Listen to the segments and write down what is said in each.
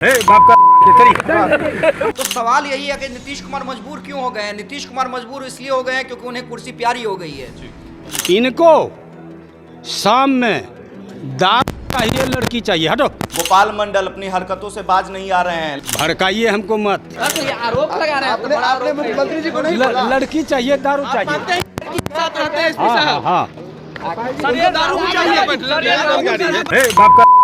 तो सवाल यही है कि नीतीश कुमार मजबूर क्यों हो गए हैं। नीतीश कुमार मजबूर इसलिए हो गए हैं क्योंकि उन्हें कुर्सी प्यारी हो गई है। इनको शाम में दाल चाहिए, लड़की चाहिए। हटो। गोपाल मंडल अपनी हरकतों से बाज नहीं आ रहे हैं। भड़काइए हमको मत। तो ये आरोप लगा रहे हैं आपने मुख्यमंत्री जी को नहीं बोला। लड़की चाहिए, दारू चाहिए। हाँ हाँ दारू चाहिए।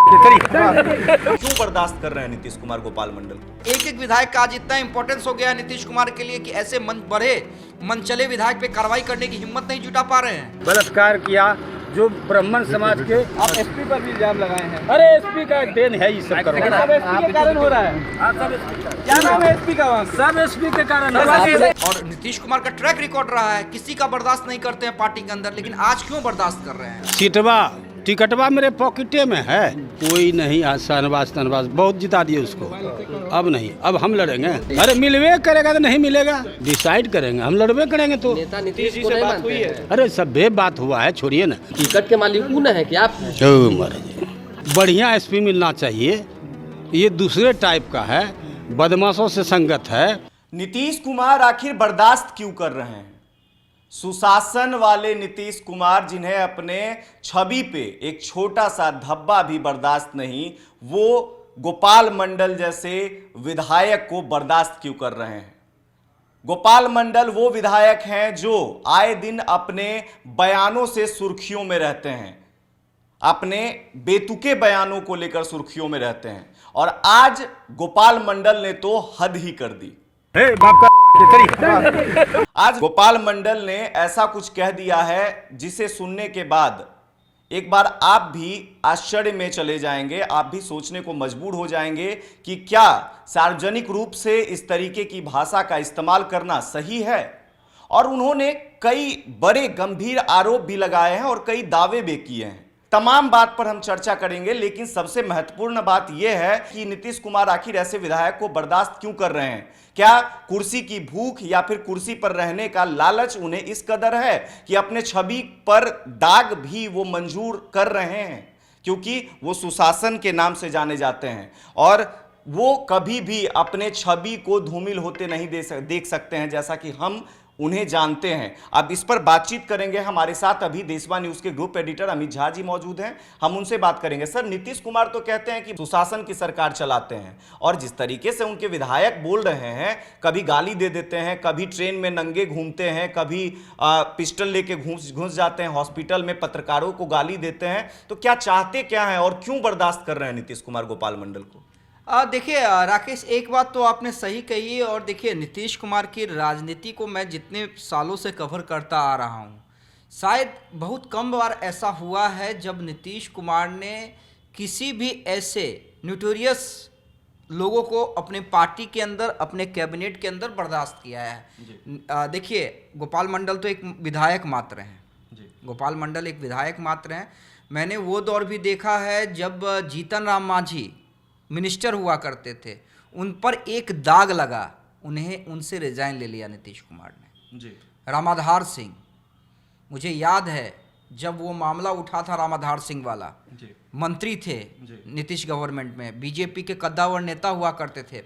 क्यों बर्दाश्त कर रहे हैं नीतीश कुमार गोपाल मंडल को? एक एक विधायक का आज इतना इंपॉर्टेंस हो गया है नीतीश कुमार के लिए कि ऐसे मन चले विधायक पे कार्रवाई करने की हिम्मत नहीं जुटा पा रहे हैं। बलात्कार किया जो ब्राह्मण समाज के। आप एसपी पर भी इल्जाम लगाए हैं। अरे एसपी का देन है ये सब करो। सब एसपी के कारण हो रहा है। क्या नाम है एसपी का? वहाँ सब एसपी के कारण। और नीतीश कुमार का ट्रैक रिकॉर्ड रहा है, किसी का बर्दाश्त नहीं करते हैं पार्टी के अंदर, लेकिन आज क्यों बर्दाश्त कर रहे हैं। सीटवा टिकटवा मेरे पॉकेटे में है, कोई नहीं। आज शहनवाज बहुत जिता दिए उसको। अब नहीं, अब हम लड़ेंगे। अरे मिलवे करेगा तो नहीं मिलेगा, डिसाइड करेंगे, हम लड़वे करेंगे। तो नेता नीतीश जी से बात हुई है? अरे सभ्य बात हुआ है, छोड़िए ना। टिकट के मालिक कौन है क्या आप? बढ़िया एसपी मिलना चाहिए। ये दूसरे टाइप का है, बदमाशों से संगत है। नीतीश कुमार आखिर बर्दाश्त क्यों कर रहे हैं? सुशासन वाले नीतीश कुमार, जिन्हें अपने छवि पे एक छोटा सा धब्बा भी बर्दाश्त नहीं, वो गोपाल मंडल जैसे विधायक को बर्दाश्त क्यों कर रहे हैं? गोपाल मंडल वो विधायक हैं जो आए दिन अपने बयानों से सुर्खियों में रहते हैं, अपने बेतुके बयानों को लेकर सुर्खियों में रहते हैं। और आज गोपाल मंडल ने तो हद ही कर दी। आज गोपाल मंडल ने ऐसा कुछ कह दिया है जिसे सुनने के बाद एक बार आप भी आश्चर्य में चले जाएंगे, आप भी सोचने को मजबूर हो जाएंगे कि क्या सार्वजनिक रूप से इस तरीके की भाषा का इस्तेमाल करना सही है। और उन्होंने कई बड़े गंभीर आरोप भी लगाए हैं और कई दावे भी किए हैं। तमाम बात पर हम चर्चा करेंगे, लेकिन सबसे महत्वपूर्ण बात यह है कि नीतीश कुमार आखिर ऐसे विधायक को बर्दाश्त क्यों कर रहे हैं। क्या कुर्सी की भूख या फिर कुर्सी पर रहने का लालच उन्हें इस कदर है कि अपने छवि पर दाग भी वो मंजूर कर रहे हैं, क्योंकि वो सुशासन के नाम से जाने जाते हैं और वो कभी भी अपने छवि को धूमिल होते नहीं देख सकते हैं, जैसा कि हम उन्हें जानते हैं। अब इस पर बातचीत करेंगे। हमारे साथ अभी देशवा न्यूज के ग्रुप एडिटर अमित झा जी मौजूद हैं, हम उनसे बात करेंगे। सर, नीतीश कुमार तो कहते हैं कि सुशासन की सरकार चलाते हैं, और जिस तरीके से उनके विधायक बोल रहे हैं, कभी गाली दे देते हैं, कभी ट्रेन में नंगे घूमते हैं, कभी पिस्टल लेके घुस जाते हैं हॉस्पिटल में, पत्रकारों को गाली देते हैं, तो क्या चाहते क्या है और क्यों बर्दाश्त कर रहे हैं नीतीश कुमार गोपाल मंडल को? देखिए राकेश, एक बात तो आपने सही कही है। और देखिए, नीतीश कुमार की राजनीति को मैं जितने सालों से कवर करता आ रहा हूँ, शायद बहुत कम बार ऐसा हुआ है जब नीतीश कुमार ने किसी भी ऐसे न्यूटोरियस लोगों को अपने पार्टी के अंदर, अपने कैबिनेट के अंदर बर्दाश्त किया है। देखिए, गोपाल मंडल तो एक विधायक मात्र हैं। गोपाल मंडल एक विधायक मात्र हैं। मैंने वो दौर भी देखा है जब जीतन राम मांझी मिनिस्टर हुआ करते थे, उन पर एक दाग लगा, उनसे रिजाइन ले लिया नीतीश कुमार ने। जी। रामाधार सिंह, मुझे याद है जब वो मामला उठा था रामाधार सिंह वाला, जी, मंत्री थे नीतीश गवर्नमेंट में, बीजेपी के कद्दावर नेता हुआ करते थे।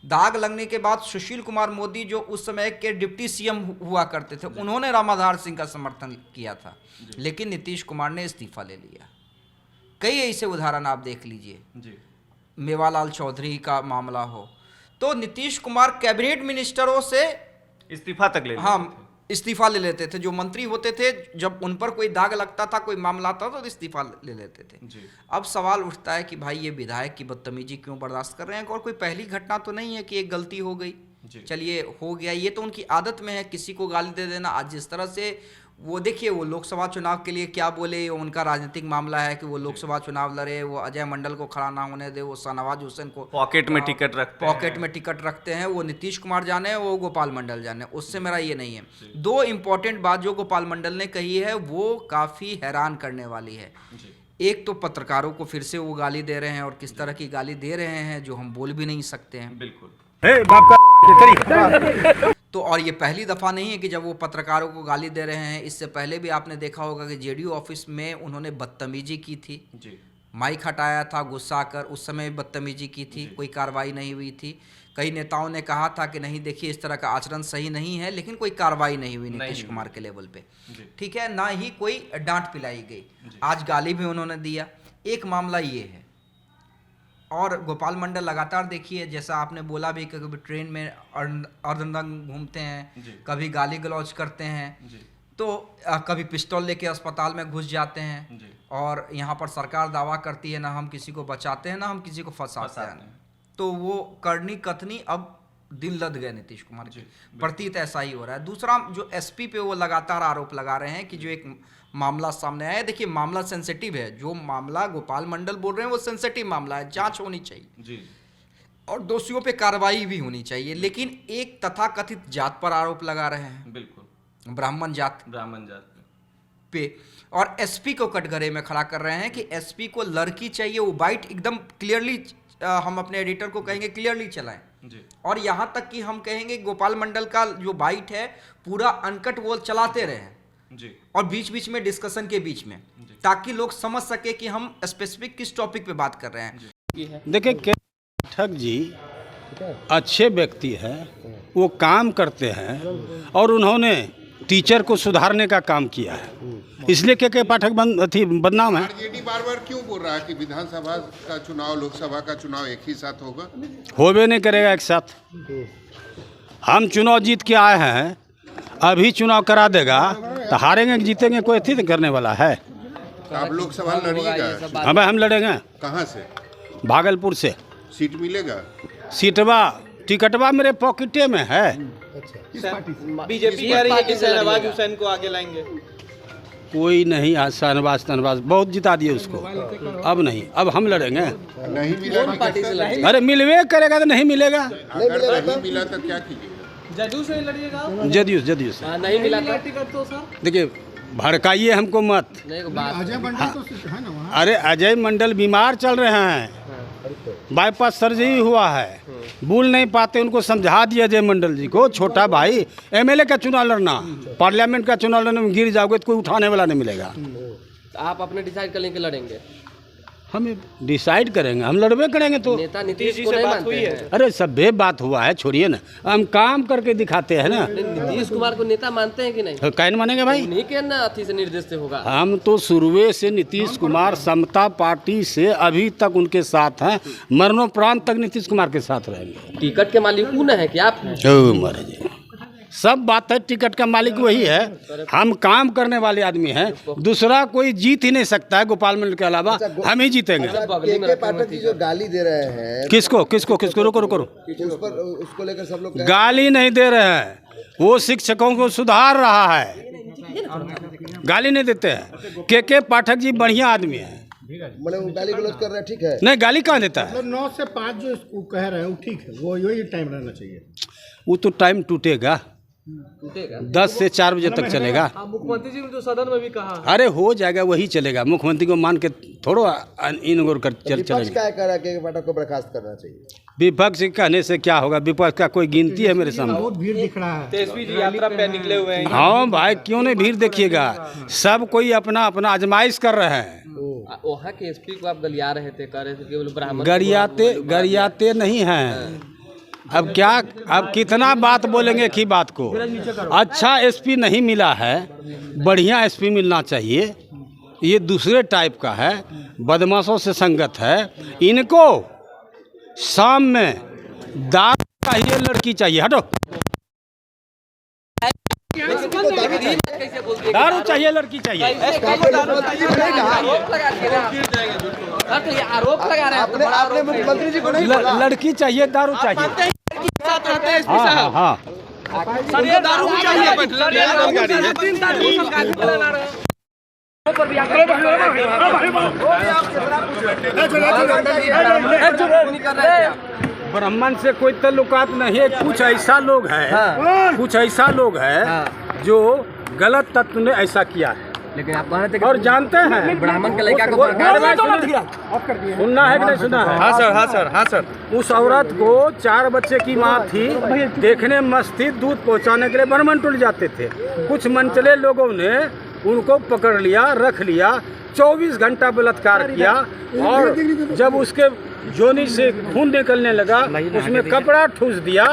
दाग लगने के बाद सुशील कुमार मोदी जो उस समय के डिप्टी सीएम हुआ करते थे, उन्होंने रामाधार सिंह का समर्थन किया था, लेकिन नीतीश कुमार ने इस्तीफा ले लिया। कई ऐसे उदाहरण आप देख लीजिए, मेवालाल चौधरी का मामला हो, तो नीतीश कुमार कैबिनेट मिनिस्टरों से इस्तीफा तक ले इस्तीफा ले लेते थे। जो मंत्री होते थे, जब उन पर कोई दाग लगता था, कोई मामला आता था, तो इस्तीफा ले लेते थे। अब सवाल उठता है कि भाई ये विधायक की बदतमीजी क्यों बर्दाश्त कर रहे हैं। और कोई पहली घटना तो नहीं है कि एक गलती हो गई, चलिए हो गया, ये तो उनकी आदत में है किसी को गाली दे देना। आज जिस तरह से वो देखिए, वो लोकसभा चुनाव के लिए क्या बोले, उनका राजनीतिक मामला है कि वो लोकसभा चुनाव लड़े, वो अजय मंडल को खड़ा ना होने दे, वो शाहनवाज हुसैन को पॉकेट में टिकट रखते हैं। वो नीतीश कुमार जाने, वो गोपाल मंडल जाने, उससे मेरा ये नहीं है। दो इंपॉर्टेंट बात जो गोपाल मंडल ने कही है वो काफ़ी हैरान करने वाली है। एक तो पत्रकारों को फिर से वो गाली दे रहे हैं, और किस तरह की गाली दे रहे हैं जो हम बोल भी नहीं सकते हैं। बिल्कुल। तो और ये पहली दफ़ा नहीं है कि जब वो पत्रकारों को गाली दे रहे हैं। इससे पहले भी आपने देखा होगा कि जेडीयू ऑफिस में उन्होंने बदतमीजी की थी। माइक हटाया था गुस्सा कर, उस समय बदतमीजी की थी, कोई कार्रवाई नहीं हुई थी। कई नेताओं ने कहा था कि नहीं देखिए इस तरह का आचरण सही नहीं है, लेकिन कोई कार्रवाई नहीं हुई नीतीश कुमार के लेवल पे, ठीक है, ना ही कोई डांट पिलाई गई। आज गाली भी उन्होंने दिया। एक मामला ये है, और गोपाल मंडल लगातार देखिए जैसा आपने बोला भी, कभी ट्रेन में अर्धनग्न घूमते हैं, कभी गाली गलौज करते हैं, तो कभी पिस्तौल लेके अस्पताल में घुस जाते हैं, और यहाँ पर सरकार दावा करती है ना हम किसी को बचाते हैं ना हम किसी को फंसाते हैं। तो वो करनी कथनी अब दिल लद गए नीतीश कुमार जी, प्रतीत ऐसा ही हो रहा है। दूसरा जो एसपी पे वो लगातार आरोप लगा रहे हैं कि जो एक मामला सामने आया है, देखिए मामला सेंसिटिव है, जो मामला गोपाल मंडल बोल रहे हैं वो सेंसिटिव मामला है, जांच होनी चाहिए जी, और दोषियों पे कार्रवाई भी होनी चाहिए। लेकिन एक तथाकथित जात पर आरोप लगा रहे हैं, बिल्कुल ब्राह्मण जात पे, और एसपी को कटघरे में खड़ा कर रहे हैं कि एसपी को लड़की चाहिए। वो बाइट एकदम क्लियरली, हम अपने एडिटर को कहेंगे क्लियरली चलाएं जी। और यहाँ तक कि हम कहेंगे गोपाल मंडल का जो बाइट है पूरा अनकट वो चलाते रहे जी, और बीच बीच में डिस्कशन के बीच में, ताकि लोग समझ सके कि हम स्पेसिफिक किस टॉपिक पे बात कर रहे हैं। देखिए के पाठक जी अच्छे व्यक्ति हैं, वो काम करते हैं, और उन्होंने टीचर को सुधारने का काम किया है, इसलिए के पाठक बदनाम है। आरजेडी बार-बार क्यों बोल रहा है कि विधानसभा का चुनाव लोकसभा का चुनाव एक ही साथ होगा? होबे नहीं करेगा एक साथ। हम चुनाव जीत के आए हैं, अभी चुनाव करा देगा तो हारेंगे कि जीतेंगे, कोई अथी करने वाला है। तो आप लोकसभा लड़िएगा? हम लड़ेंगे। कहाँ से? भागलपुर से। सीट मिलेगा? सीटवा टिकटवा मेरे पॉकेटे में है। बीजेपी कह रही है कि शहनवाज हुसैन को आगे लाएंगे। कोई नहीं, आज शहनवाज बहुत जिता दिए उसको, अब नहीं, अब हम लड़ेंगे। नहीं मिला? अरे मिलवे करेगा तो नहीं मिलेगा। अगर नहीं मिला तो क्या कीजिएगा? जदयू से लड़िएगा? जदयू से नहीं मिला टिकट तो सर देखिए भड़काइए हमको मत। अजय मंडल तो है ना वहाँ? अरे अजय मंडल बीमार चल रहे हैं, बाईपास सर्जरी हुआ है, बोल नहीं पाते, उनको समझा दिया अजय मंडल जी को, छोटा भाई एमएलए का चुनाव लड़ना, पार्लियामेंट का चुनाव लड़ने में गिर जाओगे तो कोई उठाने वाला नहीं मिलेगा। आप अपने डिसाइड कर लेंगे लड़ेंगे? हम डिसाइड करेंगे, हम लड़बे करेंगे। तो नेता नीतीश को नहीं मानते हैं? अरे सभ्य बात हुआ है, छोड़िए ना, हम काम करके दिखाते हैं ना। नीतीश कुमार को नेता मानते हैं कि नहीं? कैन मानेंगे भाई? उन्हीं के ना अथी से निर्देश से होगा। हम तो शुरुए से नीतीश कुमार समता पार्टी से अभी तक उनके साथ हैं, मरणोपरांत तक नीतीश कुमार के साथ रहेंगे। टिकट के मालिक कौन है कि आप हैं? सब बात है, टिकट का मालिक वही है, हम काम करने वाले आदमी हैं, दूसरा कोई जीत ही नहीं सकता है गोपाल मंडल के अलावा, हम ही जीतेंगे। के पाठक जी जो गाली दे रहे हैं, किसको किसको किसको रुको रुको उस पर उसको लेकर सब लोग गाली नहीं दे रहे हैं, वो शिक्षकों को सुधार रहा है, गाली नहीं देते हैं। के पाठक जी बढ़िया आदमी है, मतलब गाली गलौज कर रहे हैं, ठीक है? नहीं गाली कहाँ देता है? 9 से 5 जो इसको कह रहे हैं वो ठीक है, वो यही टाइम रहना चाहिए। वो तो टाइम टूटेगा, 10 से 4 बजे तक चलेगा। मुख्यमंत्री जी ने तो सदन में भी कहा, अरे हो जाएगा, वही चलेगा, मुख्यमंत्री को मान के थोड़ा इन कर चलेंगे। क्या कह रहा है कि पाठक को बर्खास्त करना चाहिए? विपक्ष के कहने से क्या होगा, विपक्ष का कोई गिनती है मेरे सामने? बहुत भीड़ दिख रहा है, तेजस्वी जी यात्रा पे निकले हुए हैं। हाँ भाई, क्यों नहीं भीड़ देखिएगा, सब कोई अपना अपना आजमाइश कर रहे हैं। वहाँ के एसपी को आप गलिया रहे थे, कह रहे थे केवल ब्राह्मण गरियाते नहीं हैं। अब क्या, अब कितना बात बोलेंगे की बात को? अच्छा एसपी नहीं मिला है, बढ़िया एसपी मिलना चाहिए, ये दूसरे टाइप का है, बदमाशों से संगत है। इनको शाम में दारू चाहिए, लड़की चाहिए, हटो, दारू चाहिए, लड़की चाहिए। आरोप लगा रहे हैं आपने मुख्यमंत्री जी को नहीं लड़की चाहिए, दारू चाहिए। हाँ हाँ, दारू भी चाहिए, ब्राह्मण से कोई ताल्लुकात नहीं है, कुछ ऐसा लोग है, कुछ ऐसा लोग है जो गलत तत्व ने ऐसा किया है। लेकिन आप कहते थे और जानते हैं ब्राह्मण के लड़का को सुनना है कि नहीं सुना है? हाँ सर। उस औरत को 4 बच्चे की माँ थी, देखने मस्त थी, दूध पहुँचाने के लिए ब्राह्मण टूट जाते थे। कुछ मनचले लोगों ने उनको पकड़ लिया, रख लिया, 24 घंटा बलात्कार किया और जब उसके जोनी से खून निकलने लगा उसमें कपड़ा ठूस दिया।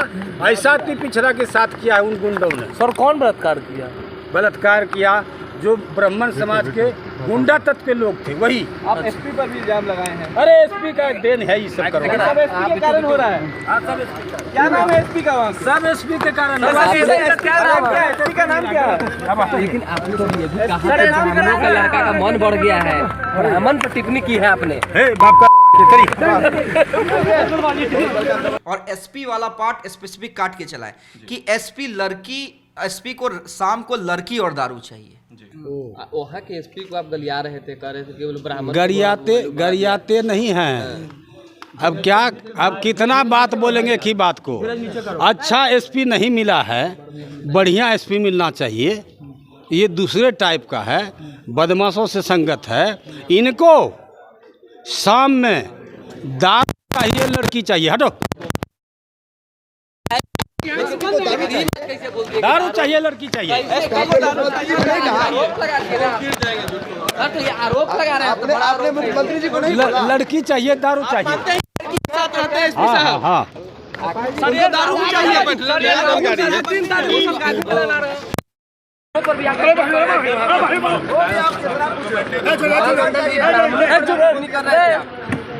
ऐसा अति पिछड़ा के साथ किया है उन गुंडों ने। सर कौन बलात्कार किया? बलात्कार किया जो ब्राह्मण समाज के गुंडा तत्व के लोग थे वही। आप एसपी पर भी इल्जाम लगाए हैं। अरे एसपी का देन है ये सब सब करना। एसपी के कारण हो रहा है। क्या नाम है एसपी का वहाँ? सब एसपी के कारण क्या नाम क्या है? एसपी का नाम क्या है? लेकिन आपने तो ये भी कहा कि ब्राह्मणों का लड़का का मन बढ़ गया है, ब्राह्मण पर टिप्पणी की है आपने। बाप का और एसपी वाला पार्ट स्पेसिफिक काट के चलाए कि एसपी को शाम को लड़की और दारू चाहिए। वहाँ के एसपी को आप गलिया रहे थे, कह रहे थे केवल ब्राह्मण। गरियाते नहीं हैं। अब क्या, अब कितना बात बोलेंगे की बात को। अच्छा एसपी नहीं मिला है, बढ़िया एसपी मिलना चाहिए। ये दूसरे टाइप का है, बदमाशों से संगत है। इनको शाम में दारू चाहिए, लड़की चाहिए। हटो, दारू चाहिए, लड़की चाहिए। आरोप लगा रहे हैं आपने मुख्यमंत्री जी को नहीं लड़की चाहिए, दारू चाहिए। हाँ हाँ दारू चाहिए।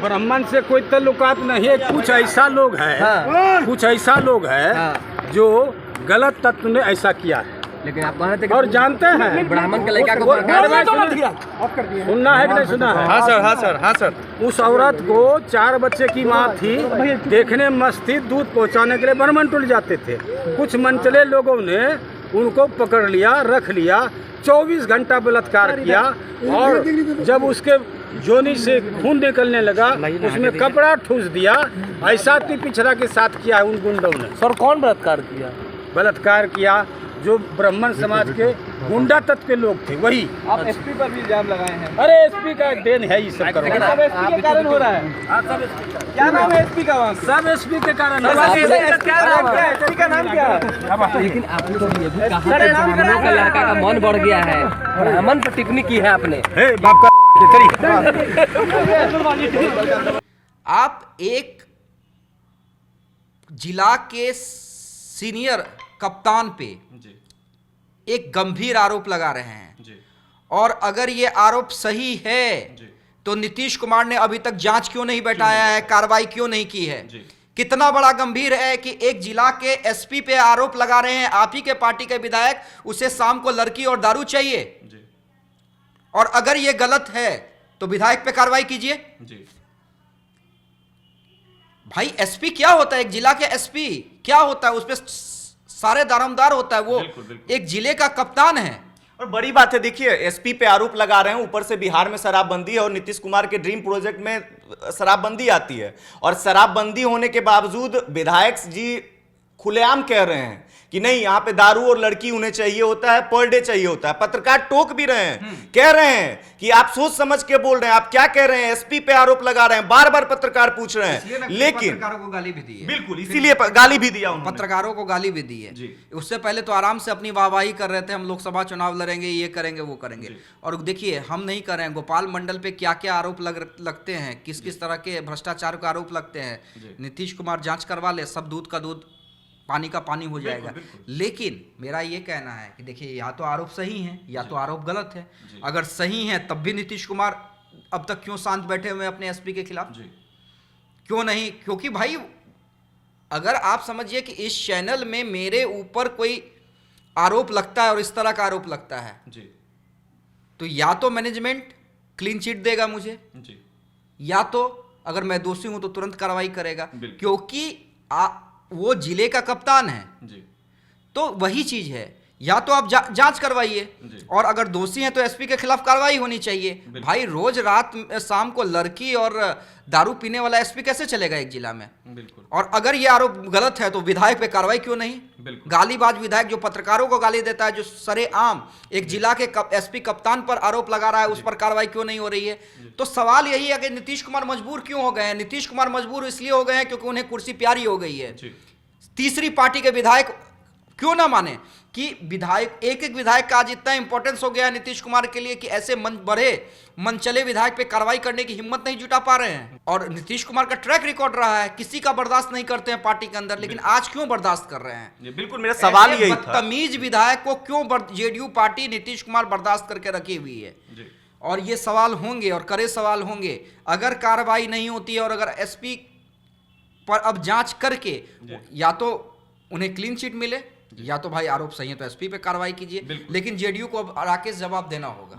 ब्राह्मण से कोई ताल्लुकात नहीं है। कुछ ऐसा लोग है, कुछ ऐसा लोग है जो गलत तत्व ने ऐसा किया है। लेकिन आप कह रहे थे कि और जानते हैं ब्राह्मण के लड़का को सुनना है कि नहीं सुना है? हाँ सर। उस औरत को 4 बच्चे की माँ थी, देखने में मस्त थी, दूध पहुँचाने के लिए बर्मन टूट जाते थे। कुछ मनचले लोगों ने उनको पकड़ लिया, रख लिया, 24 घंटा बलात्कार किया और जब उसके जोनी से खून निकलने लगा उसमें कपड़ा ठूस दिया। ऐसा अति पिछड़ा के साथ किया है उन गुंडों ने। सर कौन बलात्कार किया? बलात्कार किया जो ब्राह्मण समाज के गुंडा तत्व के लोग थे वही। आप एसपी पर भी इल्जाम लगाए हैं। अरे एसपी का देन है ये सब करना। सब एसपी के कारण हो रहा है। क्या नाम है एसपी का वहाँ? सब एसपी के कारण। क्या नाम क्या है? एसपी का नाम क्या है? लेकिन आपने तो ये भी कहा कि ब्राह्मणों का लड़का का मन बढ़ गया है, ब्राह्मण पर टिप्पणी की है आपने। बाप का आप एक जिला के सीनियर कप्तान पे एक गंभीर आरोप लगा रहे हैं और अगर ये आरोप सही है तो नीतीश कुमार ने अभी तक जांच क्यों नहीं बैठाया है, कार्रवाई क्यों नहीं की है? कितना बड़ा गंभीर है कि एक जिला के एसपी पे आरोप लगा रहे हैं, आप ही के पार्टी के विधायक, उसे शाम को लड़की और दारू चाहिए। और अगर ये गलत है तो विधायक पे कार्रवाई कीजिए। भाई एसपी क्या होता है? एक जिला के एसपी क्या होता है? उस पे सारे दारोमदार होता है। वो एक जिले का कप्तान है। और बड़ी बात है, देखिए एसपी पे आरोप लगा रहे हैं, ऊपर से बिहार में शराबबंदी है और नीतीश कुमार के ड्रीम प्रोजेक्ट में शराबबंदी आती है और शराबबंदी होने के बावजूद विधायक जी खुलेआम कह रहे हैं कि नहीं, यहाँ पे दारू और लड़की उन्हें चाहिए होता है, पर डे चाहिए होता है। पत्रकार टोक भी रहे हैं, कह रहे हैं कि आप सोच समझ के बोल रहे हैं, आप क्या कह रहे हैं? एसपी पे आरोप लगा रहे हैं, बार बार पत्रकार पूछ रहे हैं। लेकिन पत्रकारों को गाली भी दी है। बिल्कुल, इसीलिए गाली भी दिया उन्होंने। पत्रकारों को गाली भी दी है। उससे पहले तो आराम से अपनी वाहवाही कर रहे थे, हम लोकसभा चुनाव लड़ेंगे, ये करेंगे, वो करेंगे। और देखिए हम नहीं कर रहे हैं, गोपाल मंडल पे क्या क्या आरोप लगते हैं, किस किस तरह के भ्रष्टाचार का आरोप लगते हैं। नीतीश कुमार जांच करवा ले, सब दूध का दूध, पानी का पानी हो जाएगा। लेकिन मेरा ये कहना है कि देखिए या तो आरोप सही है या तो आरोप गलत है। अगर सही है तब भी नीतीश कुमार अब तक क्यों शांत बैठे हुए अपने एसपी के खिलाफ? क्यों नहीं? क्योंकि भाई अगर आप समझिए कि इस चैनल में मेरे ऊपर कोई आरोप लगता है और इस तरह का आरोप लगता है तो या तो मैनेजमेंट क्लीन चिट देगा मुझे, या तो अगर मैं दोषी हूं तो तुरंत कार्रवाई करेगा, क्योंकि वो जिले का कप्तान है। तो वही चीज है, या तो आप जांच करवाइए और अगर दोषी हैं तो एसपी के खिलाफ कार्रवाई होनी चाहिए। भाई रोज रात शाम को लड़की और दारू पीने वाला एसपी कैसे चलेगा एक जिला में? और अगर ये आरोप गलत है तो विधायक पे कार्रवाई क्यों नहीं? गालीबाज विधायक जो पत्रकारों को गाली देता है, जो सरेआम एक जिला के एसपी कप्तान पर आरोप लगा रहा है, उस पर कार्रवाई क्यों नहीं हो रही है? तो सवाल यही है कि नीतीश कुमार मजबूर क्यों हो गए हैं? नीतीश कुमार मजबूर इसलिए हो गए हैं क्योंकि उन्हें कुर्सी प्यारी हो गई है। तीसरी पार्टी के विधायक क्यों ना माने, कि विधायक एक विधायक का आज इतना इंपॉर्टेंस हो गया है नीतीश कुमार के लिए कि ऐसे मनचले विधायक पे कार्रवाई करने की हिम्मत नहीं जुटा पा रहे हैं। और नीतीश कुमार का ट्रैक रिकॉर्ड रहा है, किसी का बर्दाश्त नहीं करते हैं पार्टी के अंदर, लेकिन आज क्यों बर्दाश्त कर रहे हैं? बिल्कुल, मेरा सवाल ऐसे यही था। बदतमीज विधायक को क्यों जेडीयू पार्टी नीतीश कुमार बर्दाश्त करके रखी हुई है? और ये सवाल होंगे और कड़े सवाल होंगे अगर कार्रवाई नहीं होती है। और अगर एसपी पर अब जांच करके या तो उन्हें क्लीन चिट मिले या तो भाई आरोप सही है तो एसपी पे कार्रवाई कीजिए, लेकिन जेडीयू को अब राकेश जवाब देना होगा।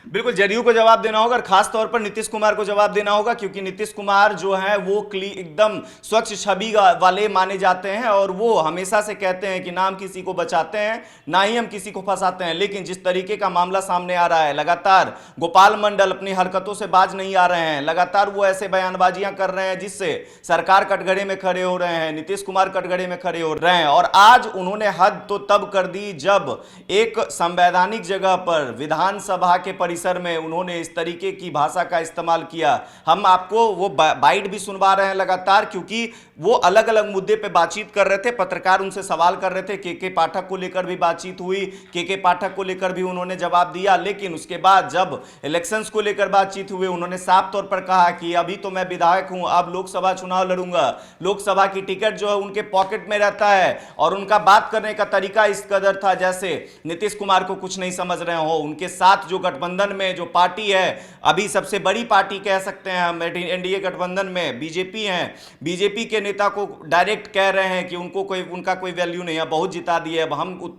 बिल्कुल, जेडीयू को जवाब देना होगा और खास तौर पर नीतीश कुमार को जवाब देना होगा, क्योंकि नीतीश कुमार जो है वो एकदम स्वच्छ छवि वाले माने जाते हैं और वो हमेशा से कहते हैं कि ना हम किसी को बचाते हैं ना ही हम किसी को फंसाते हैं। लेकिन जिस तरीके का मामला सामने आ रहा है, लगातार गोपाल मंडल अपनी हरकतों से बाज नहीं आ रहे हैं, लगातार वो ऐसे बयानबाजियां कर रहे हैं जिससे सरकार कटघरे में खड़े हो रहे हैं, नीतीश कुमार कटघरे में खड़े हो रहे हैं। और आज उन्होंने हद तो तब कर दी जब एक संवैधानिक जगह पर विधानसभा के परिसर में उन्होंने इस तरीके की भाषा का इस्तेमाल किया। हम आपको वो बाइट भी सुनवा रहे हैं लगातार, क्योंकि वो अलग अलग मुद्दे पे बातचीत कर रहे थे, पत्रकार उनसे सवाल कर रहे थे। के पाठक को लेकर भी बातचीत हुई, के पाठक को लेकर भी उन्होंने जवाब दिया। लेकिन उसके बाद जब इलेक्शंस को लेकर बातचीत हुई, उन्होंने साफ तौर पर कहा कि अभी तो मैं विधायक हूं, अब लोकसभा चुनाव लड़ूंगा, लोकसभा की टिकट जो है उनके पॉकेट में रहता है। और उनका बात करने का तरीका इस कदर था जैसे नीतीश कुमार को कुछ नहीं समझ रहे हो। उनके साथ जो गठबंधन में जो पार्टी है, अभी सबसे बड़ी पार्टी कह सकते हैं हम एनडीए गठबंधन में बीजेपी है, बीजेपी के नेता को डायरेक्ट कह रहे हैं कि उनका कोई वैल्यू नहीं है, बहुत जिता दिए, अब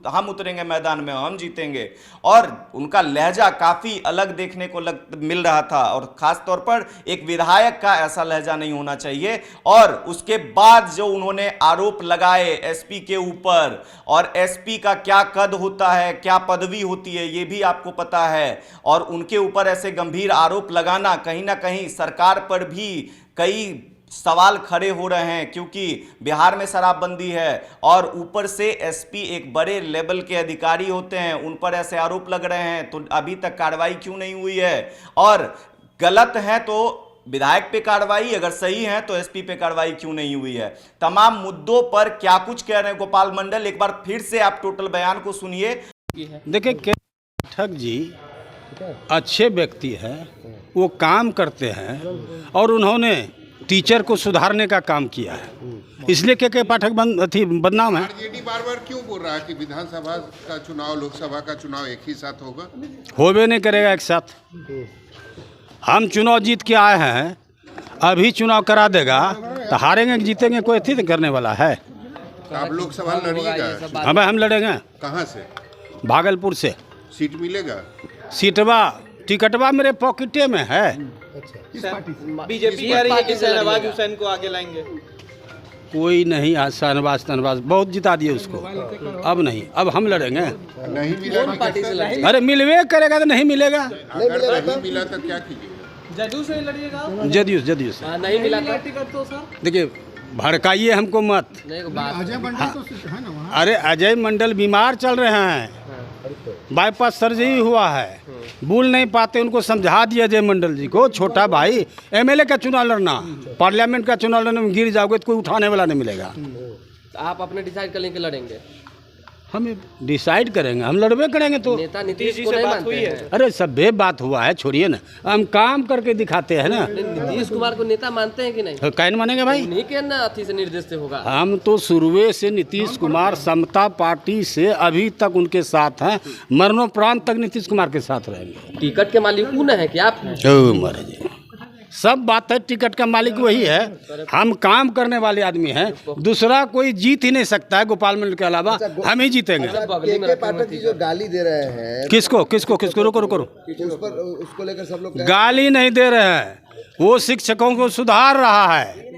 हम उतरेंगे मैदान में, हम जीतेंगे। और उनका लहजा काफी अलग देखने को मिल रहा था और खास तौर पर एक विधायक का ऐसा लहजा नहीं होना चाहिए। और उसके बाद जो उन्होंने आरोप लगाए एसपी के ऊपर, और एसपी का क्या कद होता है, क्या पदवी होती है, यह भी आपको पता है। और उनके ऊपर ऐसे गंभीर आरोप लगाना कहीं ना कहीं सरकार पर भी कई सवाल खड़े हो रहे हैं, क्योंकि बिहार में शराबबंदी है और ऊपर से एसपी एक बड़े लेवल के अधिकारी होते हैं, उन पर ऐसे आरोप लग रहे हैं। तो अभी तक कार्रवाई क्यों नहीं हुई है? और गलत है तो विधायक पे कार्रवाई, अगर सही है तो एसपी पे कार्रवाई क्यों नहीं हुई है? तमाम मुद्दों पर क्या कुछ कह रहे हैं गोपाल मंडल, एक बार फिर से आप टोटल बयान को सुनिए। देखिए, के पाठक जी अच्छे व्यक्ति हैं, वो काम करते हैं और उन्होंने टीचर को सुधारने का काम किया है, इसलिए के पाठक बदनाम है। आरजेडी बार-बार क्यों बोल रहा है कि विधानसभा का चुनाव लोकसभा का चुनाव एक ही साथ होगा? होबे नहीं करेगा एक साथ। हम चुनाव जीत के आए हैं, अभी चुनाव करा देगा तो हारेंगे कि जीतेंगे, कोई अथी करने वाला है? तो आप लोकसभा लड़िएगा? हम लड़ेंगे। कहाँ से? भागलपुर से। सीट मिलेगा? सीटवा टिकटवा मेरे पॉकेटे में है। बीजेपी कह रही है कि शहनवाज हुसैन को आगे लाएंगे। कोई नहीं, आज शहनवाज बहुत जिता दिए उसको, अब नहीं, अब हम लड़ेंगे। नहीं मिला पार्टी से लड़ेंगे? अरे मिलवे करेगा तो नहीं मिलेगा। अगर नहीं मिला तो क्या कीजिएगा? जदयू से लड़िएगा? जदयू से। नहीं मिला टिकट तो सर देखिए, भड़काइए हमको मत। अजय मंडल तो है ना वहाँ। अरे अजय मंडल बीमार चल रहे हैं, बाईपास सर्जरी हुआ है, बोल नहीं पाते, उनको समझा दिया अजय मंडल जी को, छोटा भाई एमएलए का चुनाव लड़ना, पार्लियामेंट का चुनाव लड़ने में गिर जाओगे तो कोई उठाने वाला नहीं मिलेगा। आप अपने डिसाइड कर लेंगे लड़ेंगे? हम डिसाइड करेंगे, हम लड़बे करेंगे। तो नेता नीतीश को नहीं मानते हैं? अरे सभ्य बात हुआ है, छोड़िए ना, हम काम करके दिखाते हैं ना। नीतीश कुमार को नेता मानते हैं कि नहीं? कैन मानेंगे भाई? उन्हीं के ना अथी से निर्देश से होगा। हम तो शुरुए से नीतीश कुमार समता पार्टी से अभी तक उनके साथ हैं, मरणोपरांत तक नीतीश कुमार के साथ रहेंगे। टिकट के मालिक कौन है कि आप हैं? ओ महाराज, सब बात है, टिकट का मालिक वही है, हम काम करने वाले आदमी हैं, दूसरा कोई जीत ही नहीं सकता है गोपाल मंडल के अलावा, हम ही जीतेंगे। के पाठक जी जो गाली दे रहे हैं, किसको किसको किसको? रुको रुको उस पर उसको लेकर सब लोग गाली नहीं दे रहे हैं, वो शिक्षकों को सुधार रहा है,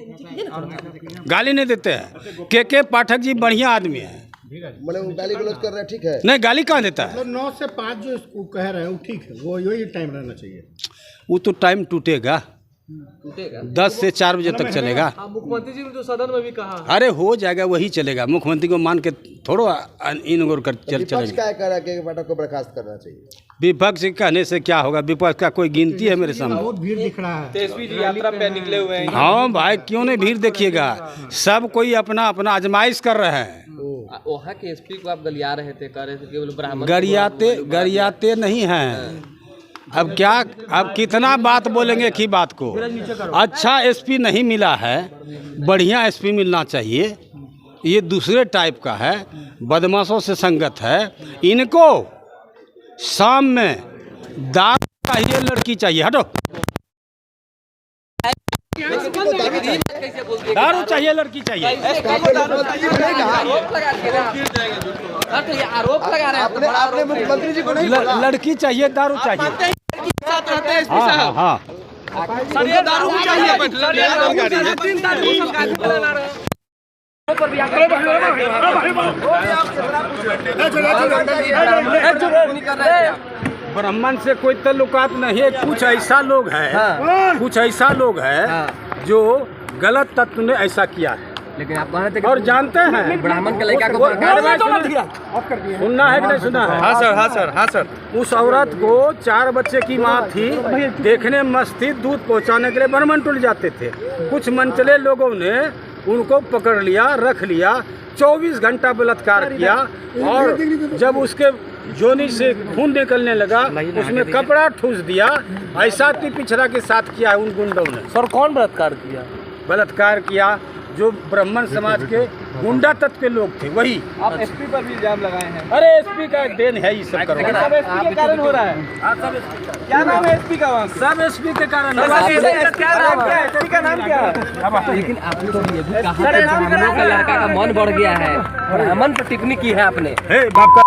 गाली नहीं देते हैं। के पाठक जी बढ़िया आदमी है, मतलब वो गाली गलौज कर रहे हैं, ठीक है? नहीं गाली कहाँ देता है? मतलब 9 से 5 जो इसको कह रहे हैं वो ठीक है, वो यही टाइम रहना चाहिए। वो तो टाइम टूटेगा, 10 से 4 बजे तक चलेगा। मुख्यमंत्री जी ने तो सदन में भी कहा। अरे हो जाएगा, वही चलेगा, मुख्यमंत्री को मान के थोड़ा इन कर विपक्ष चलेंगे। क्या कह रहा है कि पाठक को बर्खास्त करना चाहिए? विपक्ष के कहने से क्या होगा? विपक्ष का कोई गिनती है मेरे सामने? बहुत भीड़ दिख रहा है। तेजस्वी जी यात्रा पे निकले हुए हैं। हाँ भाई, क्यों नहीं भीड़ देखिएगा, सब कोई अपना अपना आजमाइश कर रहे हैं। वहाँ के एसपी को आप गलिया रहे थे, कह रहे थे केवल ब्राह्मण गरियाते नहीं हैं। अब क्या, अब कितना बात बोलेंगे की बात को। अच्छा एसपी नहीं मिला है, बढ़िया एसपी मिलना चाहिए। ये दूसरे टाइप का है, बदमाशों से संगत है। इनको शाम में दारू चाहिए, लड़की चाहिए। हटो, दारू चाहिए, लड़की चाहिए। आरोप लगा रहे हैं आपने मुख्यमंत्री जी को नहीं लड़की चाहिए, दारू चाहिए। हाँ हाँ, दारू ब्राह्मण से कोई ताल्लुकात नहीं है। कुछ ऐसा लोग है, कुछ ऐसा लोग है जो गलत तत्व ने ऐसा किया है। लेकिन आप कह रहे थे और जानते हैं ब्राह्मण के लड़का को सुनना है कि नहीं सुना है? हाँ सर। उस औरत को 4 बच्चे की माँ थी, देखने मस्त थी, दूध पहुँचाने के लिए ब्राह्मण टूट जाते थे। कुछ मनचले लोगों ने उनको पकड़ लिया, रख लिया, 24 घंटा बलात्कार किया। और जब उसके जोनी से खून निकलने लगा, उसमें कपड़ा ठूस दिया। ऐसा पिछड़ा के साथ किया है उन गुंडों ने। सर कौन बलात्कार किया? बलात्कार किया जो ब्राह्मण समाज के गुंडा तत्व के लोग थे, वही। आप एसपी पर भी इल्जाम लगाए हैं। अरे एसपी का देन है, ये सब करो। सब एसपी के कारण हो रहा है। क्या नाम है एसपी का? वहाँ सब एसपी के कारण। क्या नाम क्या है? एसपी का नाम क्या है? लेकिन आपने तो ये भी कहा कि ब्राह्मणों का लड़का का मन बढ़ गया है, ब्राह्मण पर टिप्पणी की है आपने। बाप का